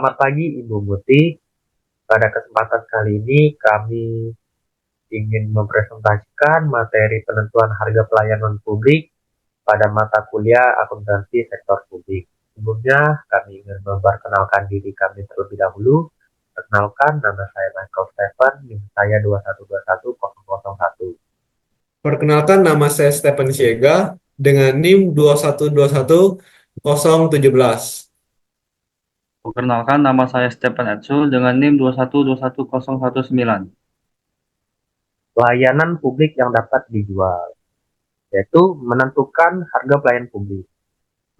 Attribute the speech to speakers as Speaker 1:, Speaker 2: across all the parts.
Speaker 1: Selamat pagi Ibu Muti. Pada kesempatan kali ini kami ingin mempresentasikan materi penentuan harga pelayanan publik pada mata kuliah akuntansi sektor publik. Sebelumnya kami ingin memperkenalkan diri kami terlebih dahulu. Perkenalkan, nama saya Michael Stephen, NIM saya 2121001.
Speaker 2: Perkenalkan, nama saya Stephen Siega dengan NIM 2121017.
Speaker 3: Perkenalkan, nama saya Stephen Edsul dengan NIM 2121019.
Speaker 1: Layanan publik yang dapat dijual, yaitu menentukan harga pelayanan publik.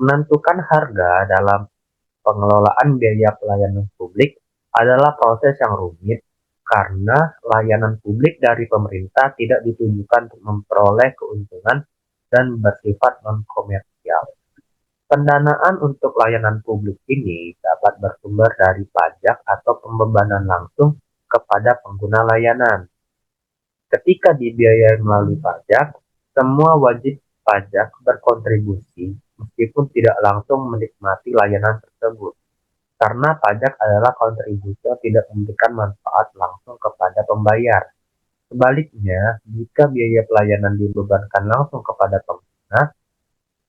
Speaker 1: Menentukan harga dalam pengelolaan biaya pelayanan publik adalah proses yang rumit karena layanan publik dari pemerintah tidak ditujukan untuk memperoleh keuntungan dan bersifat non-komersial. Pendanaan untuk layanan publik ini dapat bersumber dari pajak atau pembebanan langsung kepada pengguna layanan. Ketika dibiayai melalui pajak, semua wajib pajak berkontribusi meskipun tidak langsung menikmati layanan tersebut, karena pajak adalah kontribusi yang tidak memberikan manfaat langsung kepada pembayar. Sebaliknya, jika biaya pelayanan dibebankan langsung kepada pengguna,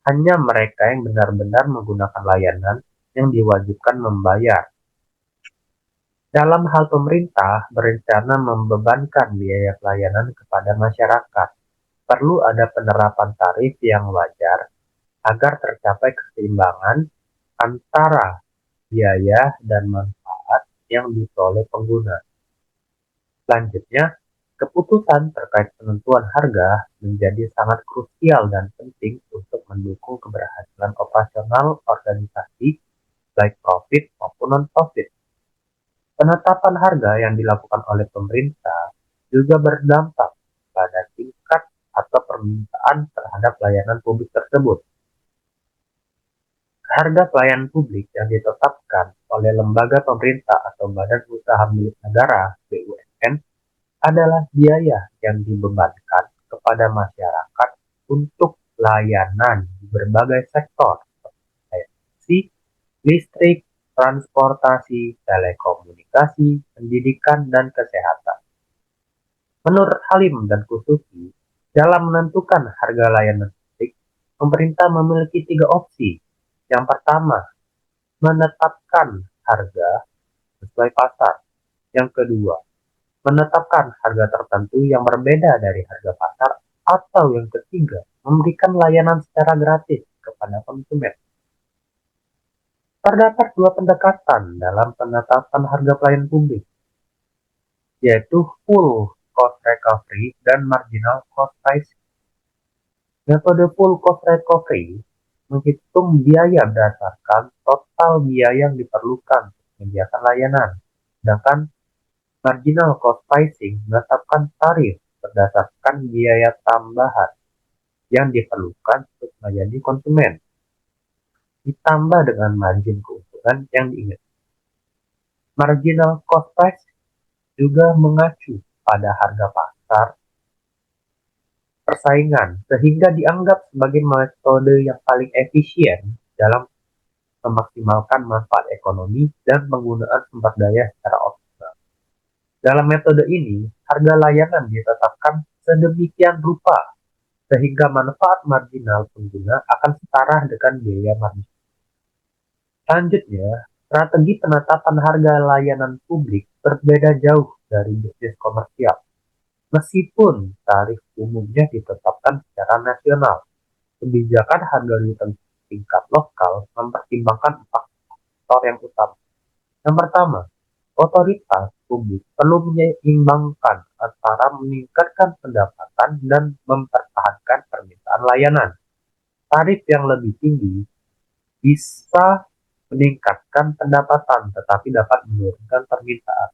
Speaker 1: hanya mereka yang benar-benar menggunakan layanan yang diwajibkan membayar. Dalam hal pemerintah berencana membebankan biaya pelayanan kepada masyarakat, perlu ada penerapan tarif yang wajar agar tercapai keseimbangan antara biaya dan manfaat yang diperoleh pengguna. Selanjutnya, keputusan terkait penentuan harga menjadi sangat krusial dan penting untuk mendukung keberhasilan operasional organisasi, baik profit maupun non-profit. Penetapan harga yang dilakukan oleh pemerintah juga berdampak pada tingkat atau permintaan terhadap layanan publik tersebut. Harga pelayanan publik yang ditetapkan oleh lembaga pemerintah atau badan usaha milik negara (BUMN) adalah biaya yang dibebankan kepada masyarakat untuk layanan di berbagai sektor seperti listrik, transportasi, telekomunikasi, pendidikan, dan kesehatan. Menurut Halim dan Kusuki, dalam menentukan harga layanan publik, pemerintah memiliki 3 opsi. Yang pertama, menetapkan harga sesuai pasar. Yang kedua, menetapkan harga tertentu yang berbeda dari harga pasar. Atau yang ketiga, memberikan layanan secara gratis kepada konsumen. Terdapat 2 pendekatan dalam penetapan harga pelayanan publik, yaitu full cost recovery dan marginal cost pricing. Metode full cost recovery menghitung biaya berdasarkan total biaya yang diperlukan untuk menyediakan layanan, sedangkan marginal cost pricing menetapkan tarif berdasarkan biaya tambahan yang diperlukan untuk melayani konsumen, ditambah dengan margin keuntungan yang diinginkan. Marginal cost price juga mengacu pada harga pasar persaingan, sehingga dianggap sebagai metode yang paling efisien dalam memaksimalkan manfaat ekonomi dan penggunaan sumber daya secara optimal. Dalam metode ini, harga layanan ditetapkan sedemikian rupa sehingga manfaat marginal pengguna akan setara dengan biaya marginal. Selanjutnya, strategi penetapan harga layanan publik berbeda jauh dari bisnis komersial. Meskipun tarif umumnya ditetapkan secara nasional, kebijakan harga di tingkat lokal mempertimbangkan 4 faktor yang utama. Yang pertama, otoritas publik perlu menyeimbangkan antara meningkatkan pendapatan dan mempertahankan permintaan layanan. Tarif yang lebih tinggi bisa meningkatkan pendapatan tetapi dapat menurunkan permintaan.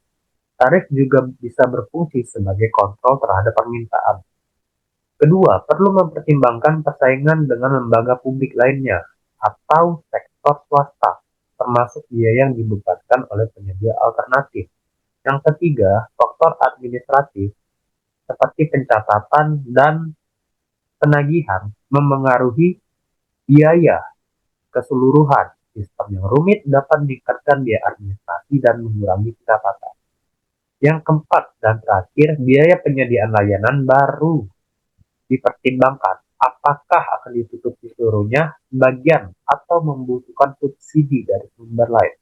Speaker 1: Tarif juga bisa berfungsi sebagai kontrol terhadap permintaan. Kedua, perlu mempertimbangkan persaingan dengan lembaga publik lainnya atau sektor swasta, termasuk biaya yang dibebankan oleh penyedia alternatif. Yang ketiga, faktor administratif seperti pencatatan dan penagihan memengaruhi biaya keseluruhan sistem yang rumit dapat meningkatkan biaya administrasi dan mengurangi pendapatan. Yang keempat dan terakhir, biaya penyediaan layanan baru dipertimbangkan. Apakah akan ditutup seluruhnya, sebagian, atau membutuhkan subsidi dari sumber lain.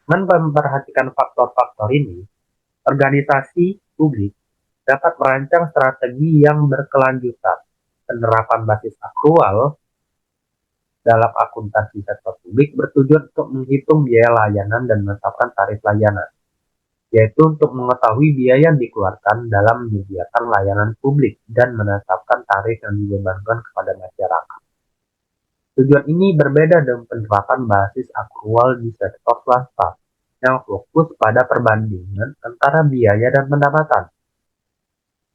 Speaker 1: Dengan memperhatikan faktor-faktor ini, organisasi publik dapat merancang strategi yang berkelanjutan. Penerapan basis akrual dalam akuntansi sektor publik bertujuan untuk menghitung biaya layanan dan menetapkan tarif layanan, yaitu untuk mengetahui biaya yang dikeluarkan dalam menyediakan layanan publik dan menetapkan tarif yang dibebankan kepada masyarakat. Tujuan ini berbeda dengan penerapan basis akrual di sektor swasta yang fokus pada perbandingan antara biaya dan pendapatan.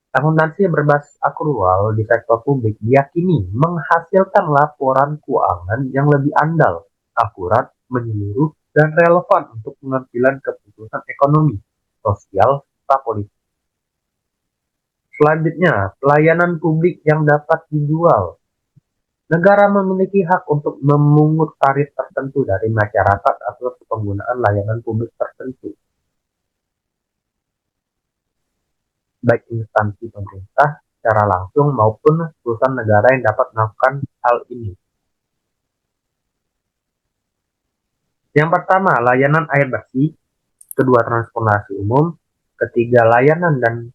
Speaker 1: Akuntansi berbasis akrual di sektor publik diyakini menghasilkan laporan keuangan yang lebih andal, akurat, menyeluruh, dan relevan untuk pengambilan keputusan ekonomi, sosial, serta politik. Selanjutnya, pelayanan publik yang dapat dijual. Negara memiliki hak untuk memungut tarif tertentu dari masyarakat atas penggunaan layanan publik tertentu, baik instansi pemerintah secara langsung maupun perusahaan negara yang dapat melakukan hal ini. Yang pertama, layanan air bersih. Kedua, transportasi umum. Ketiga, layanan dan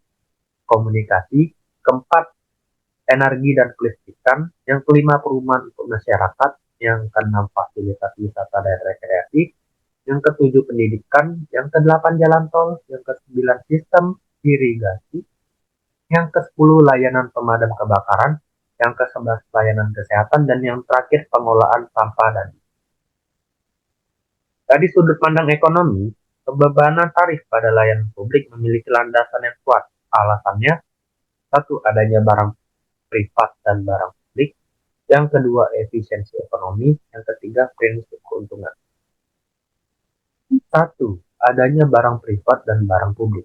Speaker 1: komunikasi. Keempat, energi dan kelistrikan. Yang kelima, perumahan untuk masyarakat. Yang keenam, fasilitas wisata dan rekreasi. Yang ketujuh, pendidikan. Yang kedelapan, jalan tol. Yang kesembilan, sistem irigasi. Yang ke-10, layanan pemadam kebakaran. Yang ke-11, layanan kesehatan. Dan yang terakhir, pengolahan sampah. Dan dari sudut pandang ekonomi, pembebanan tarif pada layanan publik memiliki landasan yang kuat. Alasannya, satu, adanya barang privat dan barang publik. Yang kedua, efisiensi ekonomi. Yang ketiga, prinsip keuntungan. Satu, adanya barang privat dan barang publik.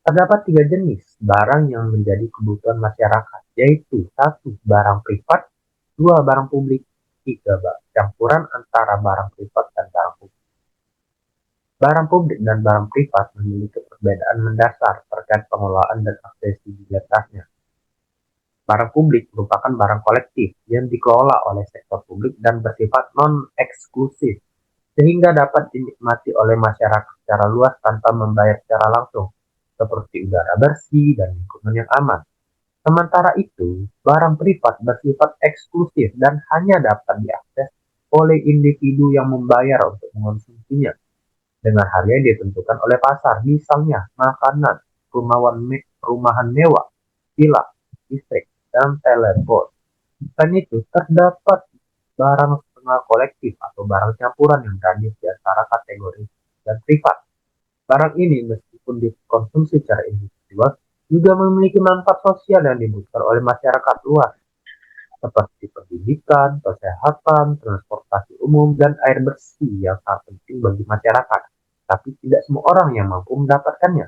Speaker 1: Terdapat 3 jenis barang yang menjadi kebutuhan masyarakat, yaitu 1. Barang privat, 2. Barang publik, 3. Campuran antara barang privat dan barang publik. Barang publik dan barang privat memiliki perbedaan mendasar terkait pengelolaan dan aksesibilitasnya. Barang publik merupakan barang kolektif yang dikelola oleh sektor publik dan bersifat non-eksklusif, sehingga dapat dinikmati oleh masyarakat secara luas tanpa membayar secara langsung, seperti udara bersih dan lingkungan yang aman. Sementara itu, barang privat bersifat eksklusif dan hanya dapat diakses oleh individu yang membayar untuk mengonsumsinya, dengan harga yang ditentukan oleh pasar, misalnya makanan, perumahan mewah, villa, listrik, dan telepon. Selain itu, terdapat barang setengah kolektif atau barang campuran yang berada di antara kategori dan privat. Barang ini meskipun dikonsumsi secara individual juga memiliki manfaat sosial yang dibutuhkan oleh masyarakat luas, seperti pendidikan, kesehatan, transportasi umum, dan air bersih yang sangat penting bagi masyarakat. Tapi tidak semua orang yang mampu mendapatkannya.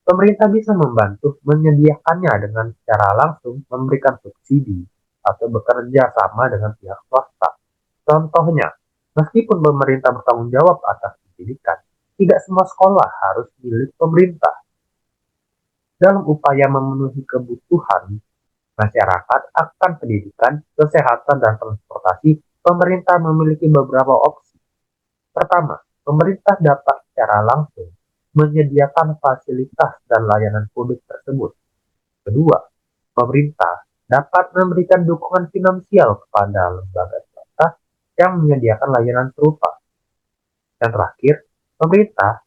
Speaker 1: Pemerintah bisa membantu menyediakannya dengan secara langsung memberikan subsidi atau bekerja sama dengan pihak swasta. Contohnya, meskipun pemerintah bertanggung jawab atas pendidikan, tidak semua sekolah harus milik pemerintah. Dalam upaya memenuhi kebutuhan masyarakat akan pendidikan, kesehatan, dan transportasi, pemerintah memiliki beberapa opsi. Pertama, pemerintah dapat secara langsung menyediakan fasilitas dan layanan publik tersebut. Kedua, pemerintah dapat memberikan dukungan finansial kepada lembaga swasta yang menyediakan layanan serupa. Yang terakhir, pemerintah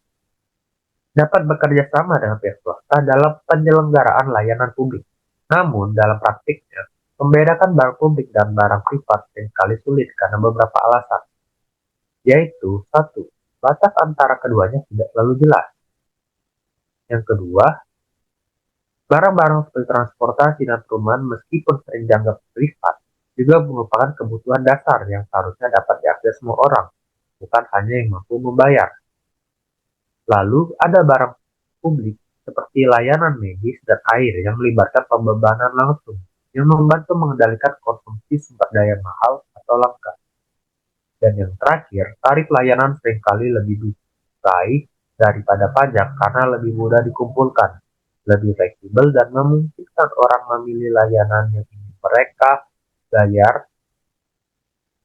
Speaker 1: dapat bekerja sama dengan pihak swasta dalam penyelenggaraan layanan publik. Namun, dalam praktiknya, membedakan barang publik dan barang privat seringkali sulit karena beberapa alasan, yaitu 1. Batas antara keduanya tidak selalu jelas. Yang kedua, barang-barang seperti transportasi dan perumahan meskipun sering dianggap privat, juga merupakan kebutuhan dasar yang seharusnya dapat diakses semua orang, bukan hanya yang mampu membayar. Lalu ada barang publik seperti layanan medis dan air yang melibatkan pembebanan langsung, yang membantu mengendalikan konsumsi sumber daya mahal atau langka. Dan yang terakhir, tarif layanan seringkali lebih baik daripada pajak karena lebih mudah dikumpulkan, lebih fleksibel, dan memungkinkan orang memilih layanan yang ingin mereka bayar.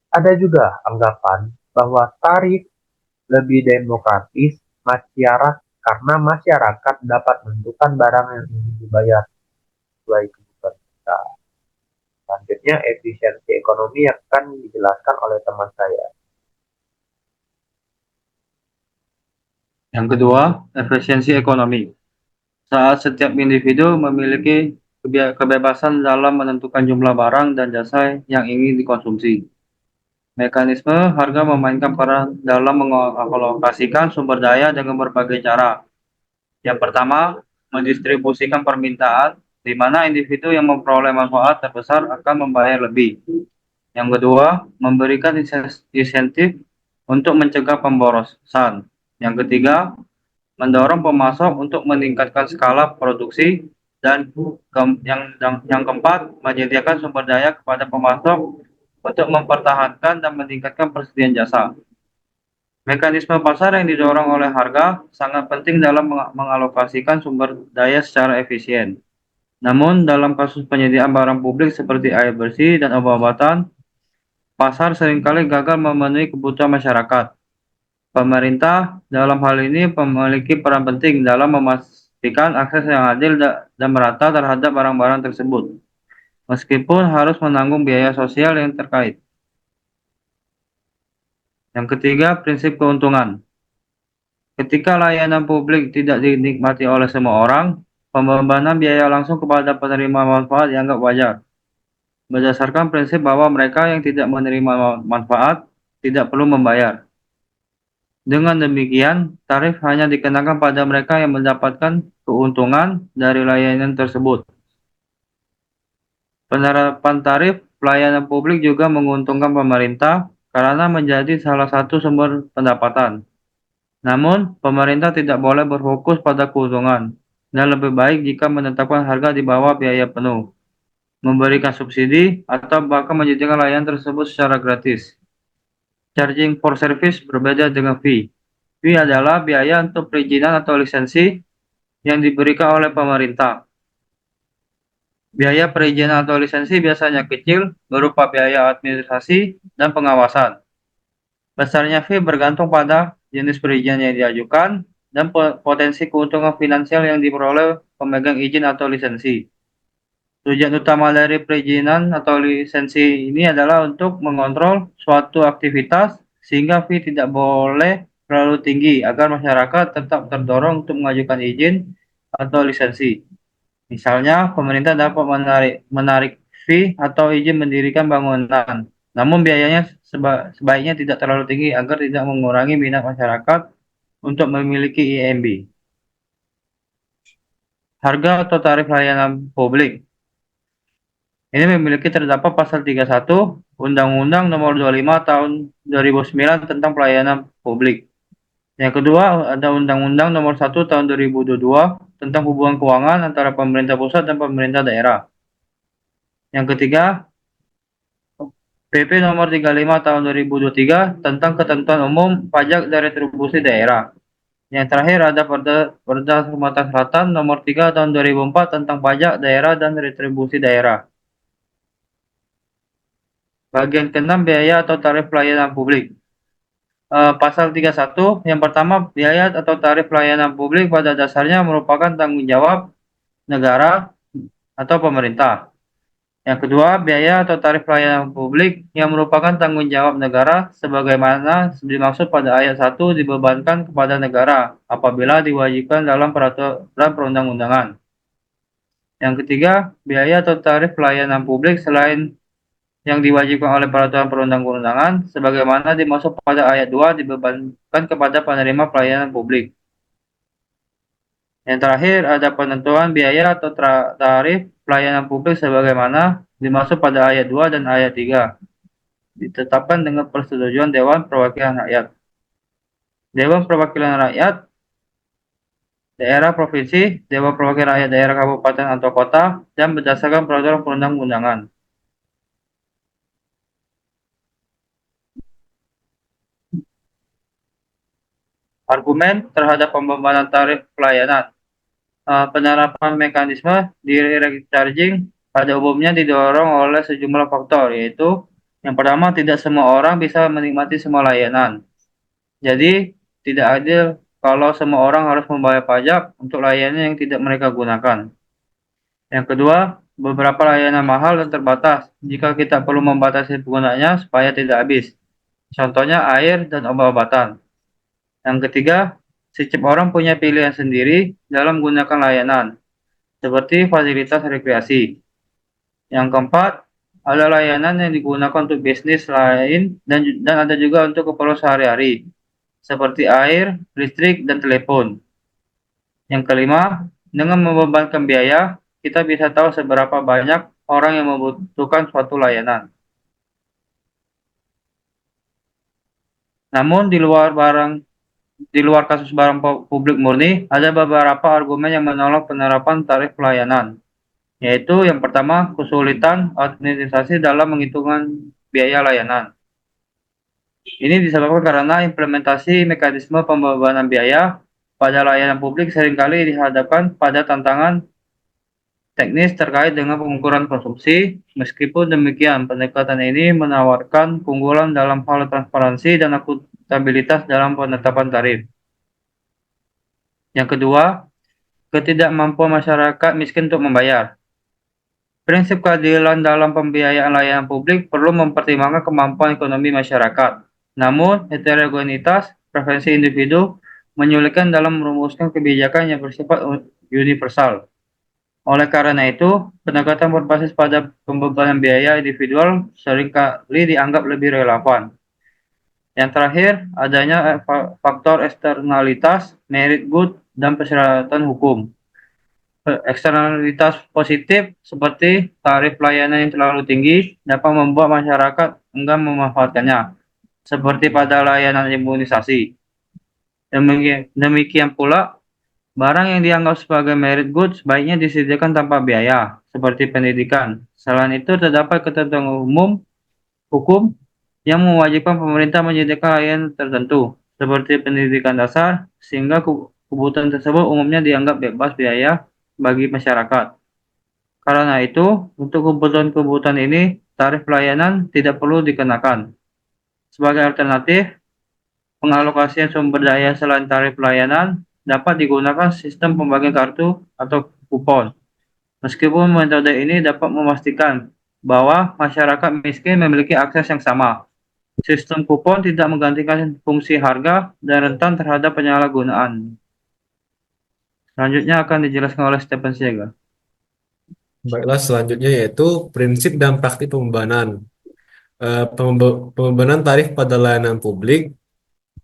Speaker 1: Ada juga anggapan bahwa tarif lebih demokratis masyarakat karena masyarakat dapat menentukan barang yang ingin dibayar sesuai kebutuhan kita. Selanjutnya, efisiensi ekonomi akan dijelaskan oleh teman saya.
Speaker 3: Yang kedua, efisiensi ekonomi. Saat setiap individu memiliki kebebasan dalam menentukan jumlah barang dan jasa yang ingin dikonsumsi. Mekanisme harga memainkan peran dalam mengalokasikan sumber daya dengan berbagai cara. Yang pertama, mendistribusikan permintaan, di mana individu yang memperoleh manfaat terbesar akan membayar lebih. Yang kedua, memberikan insentif untuk mencegah pemborosan. Yang ketiga, mendorong pemasok untuk meningkatkan skala produksi. Dan yang keempat, menyediakan sumber daya kepada pemasok untuk mempertahankan dan meningkatkan persediaan jasa. Mekanisme pasar yang didorong oleh harga sangat penting dalam mengalokasikan sumber daya secara efisien. Namun, dalam kasus penyediaan barang publik seperti air bersih dan obat-obatan, pasar seringkali gagal memenuhi kebutuhan masyarakat. Pemerintah dalam hal ini memiliki peran penting dalam memastikan akses yang adil dan merata terhadap barang-barang tersebut, meskipun harus menanggung biaya sosial yang terkait. Yang ketiga, prinsip keuntungan. Ketika layanan publik tidak dinikmati oleh semua orang, pembebanan biaya langsung kepada penerima manfaat dianggap wajar. Berdasarkan prinsip bahwa mereka yang tidak menerima manfaat tidak perlu membayar. Dengan demikian, tarif hanya dikenakan pada mereka yang mendapatkan keuntungan dari layanan tersebut. Penerapan tarif pelayanan publik juga menguntungkan pemerintah karena menjadi salah satu sumber pendapatan. Namun, pemerintah tidak boleh berfokus pada keuntungan, dan lebih baik jika menetapkan harga di bawah biaya penuh, memberikan subsidi, atau bahkan menyediakan layanan tersebut secara gratis. Charging for service berbeda dengan fee. Fee adalah biaya untuk perizinan atau lisensi yang diberikan oleh pemerintah. Biaya perizinan atau lisensi biasanya kecil, berupa biaya administrasi dan pengawasan. Besarnya fee bergantung pada jenis perizinan yang diajukan dan potensi keuntungan finansial yang diperoleh pemegang izin atau lisensi. Tujuan utama dari perizinan atau lisensi ini adalah untuk mengontrol suatu aktivitas sehingga fee tidak boleh terlalu tinggi agar masyarakat tetap terdorong untuk mengajukan izin atau lisensi. Misalnya, pemerintah dapat menarik fee atau izin mendirikan bangunan, namun biayanya sebaiknya tidak terlalu tinggi agar tidak mengurangi minat masyarakat untuk memiliki IMB. Harga atau tarif layanan publik. Ini memiliki terdapat pasal 31 Undang-Undang Nomor 25 Tahun 2009 tentang pelayanan publik. Yang kedua, ada Undang-Undang Nomor 1 Tahun 2022 tentang hubungan keuangan antara pemerintah pusat dan pemerintah daerah. Yang ketiga, PP Nomor 35 Tahun 2023 tentang ketentuan umum pajak dan retribusi daerah. Yang terakhir ada Perda Sumatera Selatan Nomor 3 Tahun 2004 tentang pajak daerah dan retribusi daerah. Bagian ke-6, biaya atau tarif pelayanan publik. Pasal 31, yang pertama, biaya atau tarif pelayanan publik pada dasarnya merupakan tanggung jawab negara atau pemerintah. Yang kedua, biaya atau tarif pelayanan publik yang merupakan tanggung jawab negara sebagaimana dimaksud pada ayat 1 dibebankan kepada negara apabila diwajibkan dalam peraturan perundang-undangan. Yang ketiga, biaya atau tarif pelayanan publik selain yang diwajibkan oleh peraturan perundang-undangan sebagaimana dimaksud pada ayat 2 dibebankan kepada penerima pelayanan publik. Yang terakhir ada penentuan biaya atau tarif pelayanan publik sebagaimana dimaksud pada ayat 2 dan ayat 3 ditetapkan dengan persetujuan Dewan Perwakilan Rakyat. Dewan Perwakilan Rakyat daerah provinsi, Dewan Perwakilan Rakyat daerah kabupaten atau kota, dan berdasarkan peraturan perundang-undangan. Argumen terhadap pembebanan tarif pelayanan. Penerapan mekanisme direct charging pada umumnya didorong oleh sejumlah faktor, yaitu yang pertama, tidak semua orang bisa menikmati semua layanan. Jadi, tidak adil kalau semua orang harus membayar pajak untuk layanan yang tidak mereka gunakan. Yang kedua, beberapa layanan mahal dan terbatas jika kita perlu membatasi penggunanya supaya tidak habis. Contohnya air dan obat-obatan. Yang ketiga, setiap orang punya pilihan sendiri dalam menggunakan layanan, seperti fasilitas rekreasi. Yang keempat, ada layanan yang digunakan untuk bisnis lain dan ada juga untuk keperluan sehari-hari, seperti air, listrik, dan telepon. Yang kelima, dengan membebankan biaya, kita bisa tahu seberapa banyak orang yang membutuhkan suatu layanan. Namun di luar kasus barang publik murni, ada beberapa argumen yang menolak penerapan tarif pelayanan, yaitu yang pertama, kesulitan administrasi dalam menghitungkan biaya layanan. Ini disebabkan karena implementasi mekanisme pembebanan biaya pada layanan publik seringkali dihadapkan pada tantangan teknis terkait dengan pengukuran konsumsi. Meskipun demikian, pendekatan ini menawarkan keunggulan dalam hal transparansi dan akuntabilitas dalam penetapan tarif. Yang kedua, ketidakmampuan masyarakat miskin untuk membayar. Prinsip keadilan dalam pembiayaan layanan publik perlu mempertimbangkan kemampuan ekonomi masyarakat. Namun, heterogenitas preferensi individu menyulitkan dalam merumuskan kebijakan yang bersifat universal. Oleh karena itu, pendekatan berbasis pada pembebanan biaya individual seringkali dianggap lebih relevan. Yang terakhir, adanya faktor eksternalitas, merit good, dan persyaratan hukum. Eksternalitas positif seperti tarif pelayanan yang terlalu tinggi dapat membuat masyarakat enggan memanfaatkannya, seperti pada layanan imunisasi. Demikian pula, barang yang dianggap sebagai merit goods sebaiknya disediakan tanpa biaya, seperti pendidikan. Selain itu, terdapat ketentuan umum hukum yang mewajibkan pemerintah menyediakan layanan tertentu, seperti pendidikan dasar, sehingga kebutuhan tersebut umumnya dianggap bebas biaya bagi masyarakat. Karena itu, untuk kebutuhan-kebutuhan ini, tarif pelayanan tidak perlu dikenakan. Sebagai alternatif, pengalokasian sumber daya selain tarif pelayanan dapat digunakan sistem pembagian kartu atau kupon. Meskipun metode ini dapat memastikan bahwa masyarakat miskin memiliki akses yang sama, sistem kupon tidak menggantikan fungsi harga dan rentan terhadap penyalahgunaan. Selanjutnya akan dijelaskan oleh Stephen Siega.
Speaker 2: Baiklah, selanjutnya yaitu prinsip dan praktik pembebanan. Pembebanan tarif pada layanan publik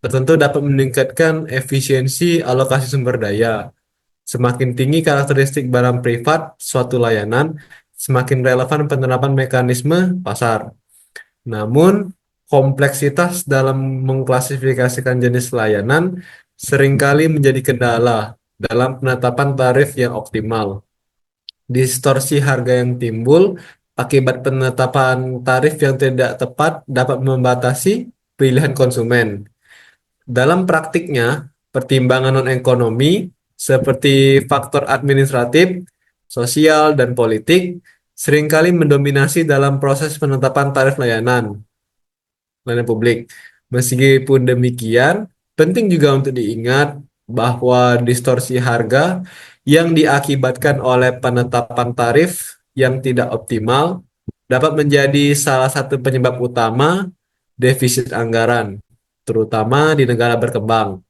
Speaker 2: tertentu dapat meningkatkan efisiensi alokasi sumber daya. Semakin tinggi karakteristik barang privat suatu layanan, semakin relevan penerapan mekanisme pasar. Namun, kompleksitas dalam mengklasifikasikan jenis layanan seringkali menjadi kendala dalam penetapan tarif yang optimal. Distorsi harga yang timbul akibat penetapan tarif yang tidak tepat dapat membatasi pilihan konsumen. Dalam praktiknya, pertimbangan non-ekonomi seperti faktor administratif, sosial, dan politik seringkali mendominasi dalam proses penetapan tarif layanan publik. Meskipun demikian, penting juga untuk diingat bahwa distorsi harga yang diakibatkan oleh penetapan tarif yang tidak optimal dapat menjadi salah satu penyebab utama defisit anggaran, terutama di negara berkembang.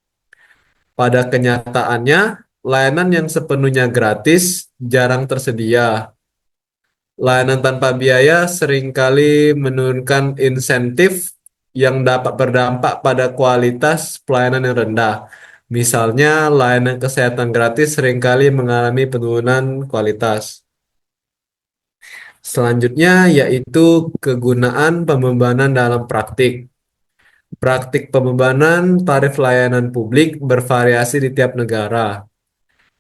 Speaker 2: Pada kenyataannya, layanan yang sepenuhnya gratis jarang tersedia. Layanan tanpa biaya seringkali menurunkan insentif yang dapat berdampak pada kualitas pelayanan yang rendah. Misalnya, layanan kesehatan gratis seringkali mengalami penurunan kualitas. Selanjutnya yaitu kegunaan pembebanan dalam praktik. Praktik pembebanan tarif layanan publik bervariasi di tiap negara,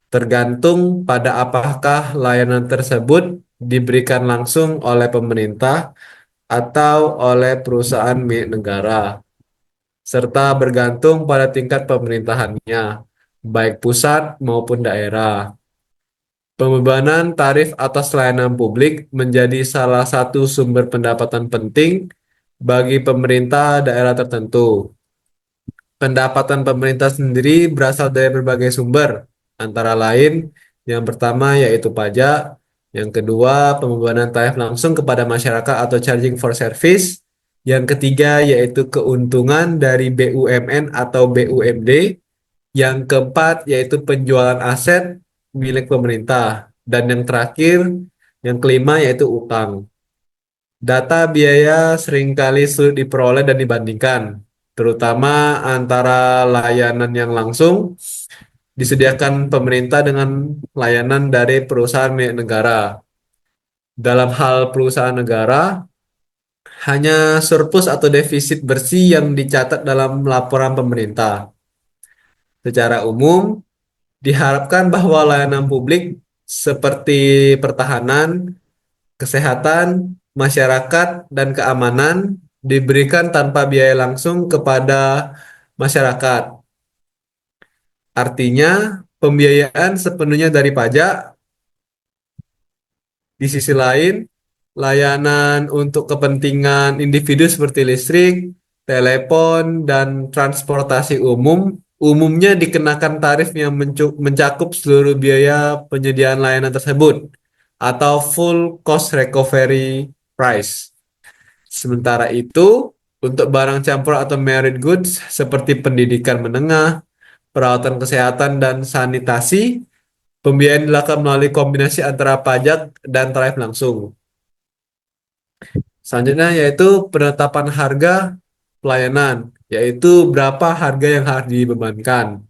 Speaker 2: tergantung pada apakah layanan tersebut diberikan langsung oleh pemerintah atau oleh perusahaan milik negara. serta bergantung pada tingkat pemerintahannya, baik pusat maupun daerah. Pembebanan tarif atas layanan publik menjadi salah satu sumber pendapatan penting bagi pemerintah daerah tertentu. Pendapatan pemerintah sendiri berasal dari berbagai sumber, antara lain yang pertama yaitu pajak, yang kedua pembebanan tarif langsung kepada masyarakat atau charging for service, yang ketiga yaitu keuntungan dari BUMN atau BUMD, yang keempat yaitu penjualan aset milik pemerintah, dan yang terakhir, yang kelima yaitu utang. Data biaya seringkali sulit diperoleh dan dibandingkan, terutama antara layanan yang langsung disediakan pemerintah dengan layanan dari perusahaan milik negara. Dalam hal perusahaan negara, hanya surplus atau defisit bersih yang dicatat dalam laporan pemerintah. Secara umum, diharapkan bahwa layanan publik seperti pertahanan, kesehatan, masyarakat, dan keamanan diberikan tanpa biaya langsung kepada masyarakat. Artinya, pembiayaan sepenuhnya dari pajak. Di sisi lain, layanan untuk kepentingan individu seperti listrik, telepon, dan transportasi umum umumnya dikenakan tarif yang mencakup seluruh biaya penyediaan layanan tersebut atau full cost recovery price. Sementara itu, untuk barang campur atau merit goods seperti pendidikan menengah, perawatan kesehatan, dan sanitasi, pembiayaan dilakukan melalui kombinasi antara pajak dan tarif langsung. Selanjutnya yaitu penetapan harga pelayanan, yaitu berapa harga yang harus dibebankan.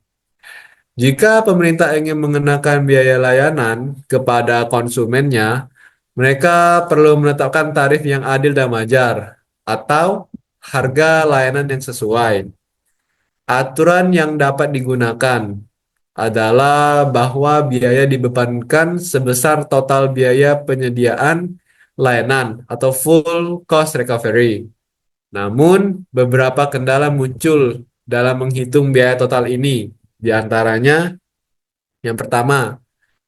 Speaker 2: Jika pemerintah ingin mengenakan biaya layanan kepada konsumennya, mereka perlu menetapkan tarif yang adil dan wajar, atau harga layanan yang sesuai. Aturan yang dapat digunakan adalah bahwa biaya dibebankan sebesar total biaya penyediaan layanan atau full cost recovery. Namun, beberapa kendala muncul dalam menghitung biaya total ini. Di antaranya, yang pertama,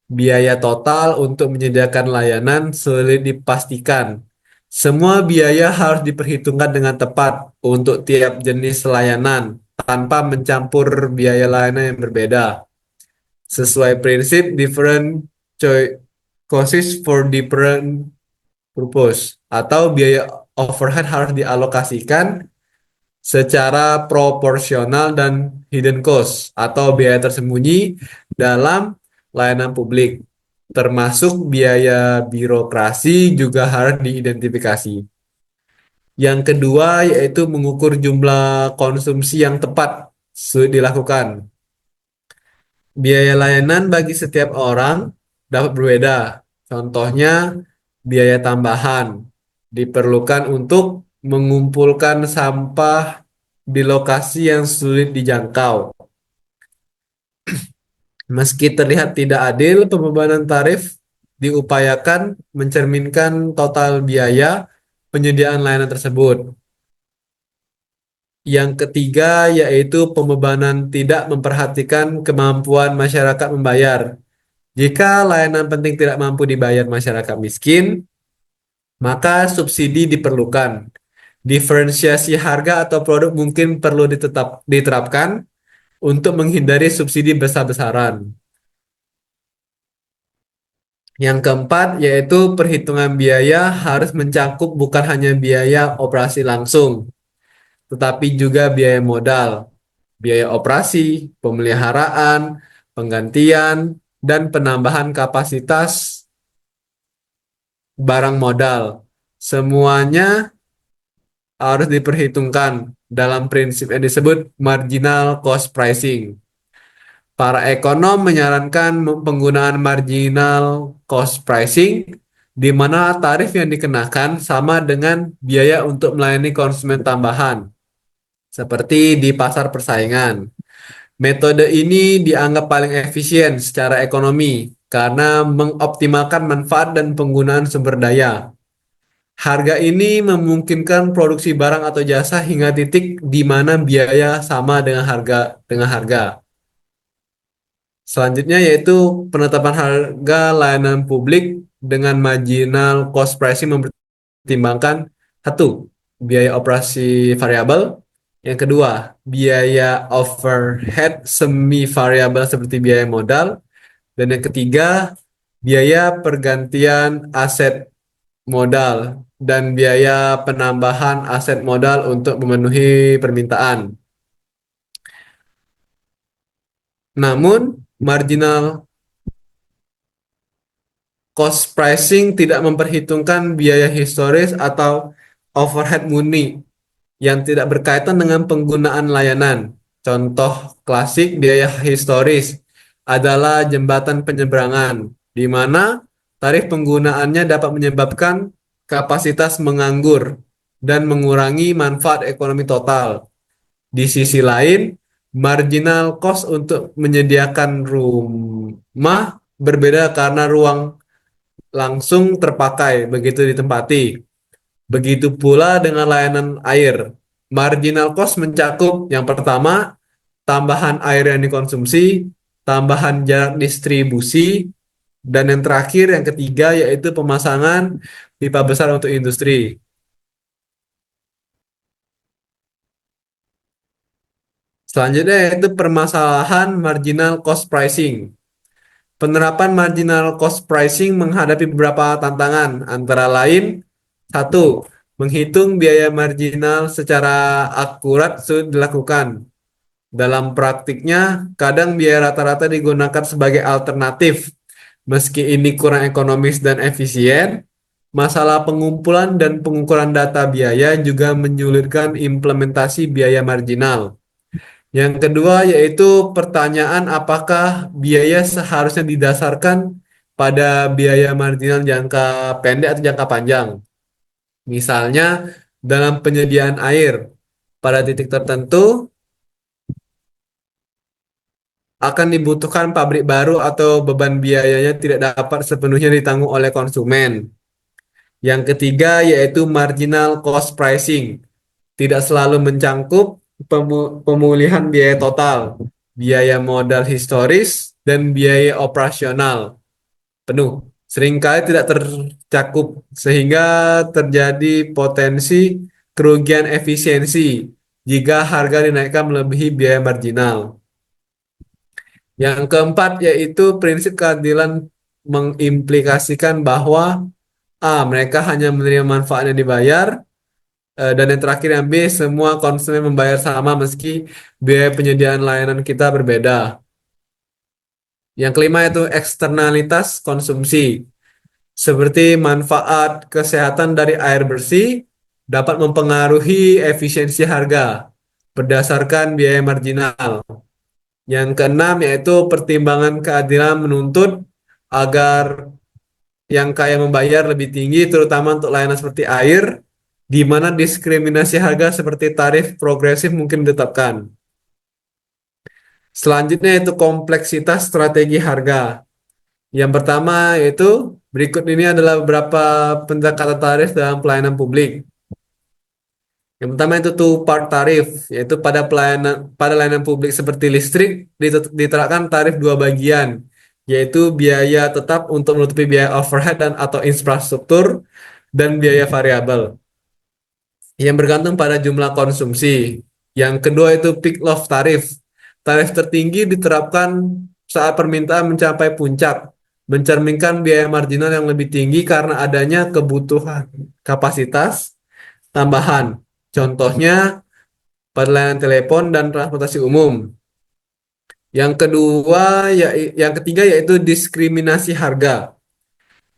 Speaker 2: biaya total untuk menyediakan layanan sulit dipastikan. Semua biaya harus diperhitungkan dengan tepat untuk tiap jenis layanan tanpa mencampur biaya layanan yang berbeda. Sesuai prinsip different costs for different purpose, atau biaya overhead harus dialokasikan secara proporsional dan hidden cost atau biaya tersembunyi dalam layanan publik, termasuk biaya birokrasi juga harus diidentifikasi. Yang kedua yaitu mengukur jumlah konsumsi yang tepat sulit dilakukan. Biaya layanan bagi setiap orang dapat berbeda. Contohnya, biaya tambahan diperlukan untuk mengumpulkan sampah di lokasi yang sulit dijangkau. Meski terlihat tidak adil, pembebanan tarif diupayakan mencerminkan total biaya penyediaan layanan tersebut. Yang ketiga yaitu pembebanan tidak memperhatikan kemampuan masyarakat membayar. Jika layanan penting tidak mampu dibayar masyarakat miskin, maka subsidi diperlukan. Diferensiasi harga atau produk mungkin perlu diterapkan untuk menghindari subsidi besar-besaran. Yang keempat yaitu perhitungan biaya harus mencakup bukan hanya biaya operasi langsung, tetapi juga biaya modal, biaya operasi, pemeliharaan, penggantian, dan penambahan kapasitas barang modal. Semuanya harus diperhitungkan dalam prinsip yang disebut marginal cost pricing. Para ekonom menyarankan penggunaan marginal cost pricing di mana tarif yang dikenakan sama dengan biaya untuk melayani konsumen tambahan, seperti di pasar persaingan. Metode ini dianggap paling efisien secara ekonomi karena mengoptimalkan manfaat dan penggunaan sumber daya. Harga ini memungkinkan produksi barang atau jasa hingga titik di mana biaya sama dengan harga. Selanjutnya yaitu penetapan harga layanan publik dengan marginal cost pricing mempertimbangkan satu, biaya operasi variabel, yang kedua, biaya overhead semi variabel seperti biaya modal, dan yang ketiga, biaya pergantian aset modal dan biaya penambahan aset modal untuk memenuhi permintaan. Namun, marginal cost pricing tidak memperhitungkan biaya historis atau overhead murni yang tidak berkaitan dengan penggunaan layanan. Contoh klasik biaya historis adalah jembatan penyeberangan, di mana tarif penggunaannya dapat menyebabkan kapasitas menganggur dan mengurangi manfaat ekonomi total. Di sisi lain, marginal cost untuk menyediakan rumah berbeda karena ruang langsung terpakai begitu ditempati. Begitu pula dengan layanan air. Marginal cost mencakup yang pertama, tambahan air yang dikonsumsi, tambahan jarak distribusi, dan yang terakhir, yang ketiga, yaitu pemasangan pipa besar untuk industri. Selanjutnya yaitu permasalahan marginal cost pricing. Penerapan marginal cost pricing menghadapi beberapa tantangan, antara lain, satu, menghitung biaya marginal secara akurat sulit dilakukan. Dalam praktiknya, kadang biaya rata-rata digunakan sebagai alternatif. Meski ini kurang ekonomis dan efisien, masalah pengumpulan dan pengukuran data biaya juga menyulitkan implementasi biaya marginal. Yang kedua yaitu pertanyaan apakah biaya seharusnya didasarkan pada biaya marginal jangka pendek atau jangka panjang. Misalnya dalam penyediaan air, pada titik tertentu akan dibutuhkan pabrik baru atau beban biayanya tidak dapat sepenuhnya ditanggung oleh konsumen. Yang ketiga yaitu marginal cost pricing. Tidak selalu mencangkup pemulihan biaya total, biaya modal historis, dan biaya operasional penuh. Seringkali tidak tercakup sehingga terjadi potensi kerugian efisiensi jika harga dinaikkan melebihi biaya marginal. Yang keempat yaitu prinsip keadilan mengimplikasikan bahwa A, mereka hanya menerima manfaat yang dibayar, dan yang terakhir yang B, semua konsumen membayar sama meski biaya penyediaan layanan kita berbeda. Yang kelima itu eksternalitas konsumsi, seperti manfaat kesehatan dari air bersih dapat mempengaruhi efisiensi harga berdasarkan biaya marginal. Yang keenam yaitu pertimbangan keadilan menuntut agar yang kaya membayar lebih tinggi, terutama untuk layanan seperti air, di mana diskriminasi harga seperti tarif progresif mungkin ditetapkan. Selanjutnya itu kompleksitas strategi harga. Yang pertama yaitu berikut ini adalah beberapa pendekatan tarif dalam pelayanan publik. Yang pertama itu two-part tarif, yaitu pada layanan publik seperti listrik diterapkan tarif dua bagian, yaitu biaya tetap untuk menutupi biaya overhead dan atau infrastruktur dan biaya variabel yang bergantung pada jumlah konsumsi. Yang kedua itu peak load tarif. Tarif tertinggi diterapkan saat permintaan mencapai puncak, mencerminkan biaya marginal yang lebih tinggi karena adanya kebutuhan kapasitas tambahan. Contohnya pada layanan telepon dan transportasi umum. Yang ketiga yaitu diskriminasi harga.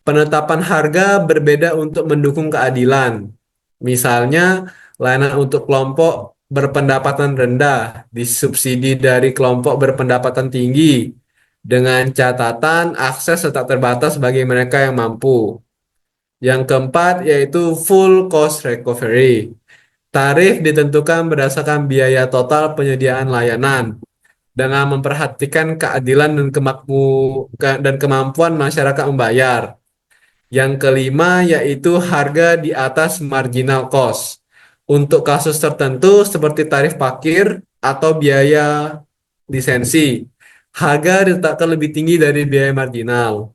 Speaker 2: Penetapan harga berbeda untuk mendukung keadilan. Misalnya, layanan untuk kelompok berpendapatan rendah disubsidi dari kelompok berpendapatan tinggi dengan catatan akses tetap terbatas bagi mereka yang mampu. Yang keempat yaitu full cost recovery. Tarif ditentukan berdasarkan biaya total penyediaan layanan dengan memperhatikan keadilan dan kemampuan masyarakat membayar. Yang kelima yaitu harga di atas marginal cost. Untuk kasus tertentu seperti tarif parkir atau biaya lisensi, harga ditetapkan lebih tinggi dari biaya marginal.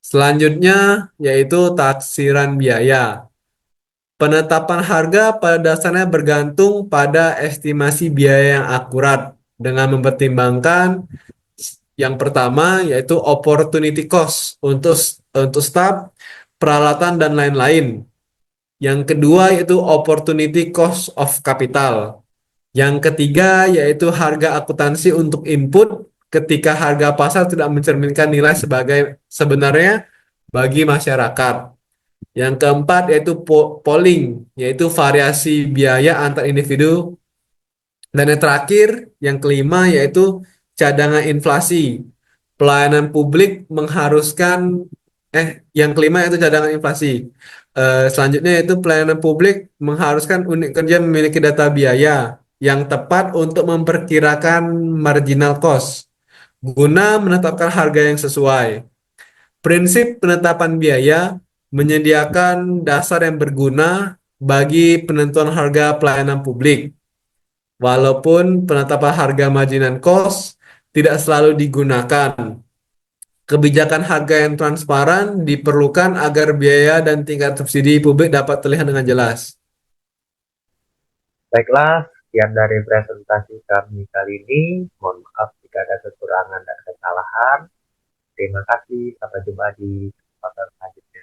Speaker 2: Selanjutnya yaitu taksiran biaya. Penetapan harga pada dasarnya bergantung pada estimasi biaya yang akurat dengan mempertimbangkan yang pertama yaitu opportunity cost untuk staf, peralatan dan lain-lain. Yang kedua yaitu opportunity cost of capital. Yang ketiga yaitu harga akuntansi untuk input ketika harga pasar tidak mencerminkan nilai sebagai sebenarnya bagi masyarakat. Yang keempat yaitu polling, yaitu variasi biaya antar individu. Dan yang terakhir, yang kelima yaitu cadangan inflasi. Pelayanan publik mengharuskan, yang kelima yaitu cadangan inflasi. Selanjutnya yaitu pelayanan publik mengharuskan unit kerja memiliki data biaya yang tepat untuk memperkirakan marginal cost guna menetapkan harga yang sesuai. Prinsip penetapan biaya menyediakan dasar yang berguna bagi penentuan harga pelayanan publik. Walaupun penetapan harga marginan cost tidak selalu digunakan, kebijakan harga yang transparan diperlukan agar biaya dan tingkat subsidi publik dapat terlihat dengan jelas.
Speaker 1: Baiklah, sekian dari presentasi kami kali ini. Mohon maaf jika ada kekurangan dan kesalahan. Terima kasih. Sampai jumpa di kesempatan selanjutnya.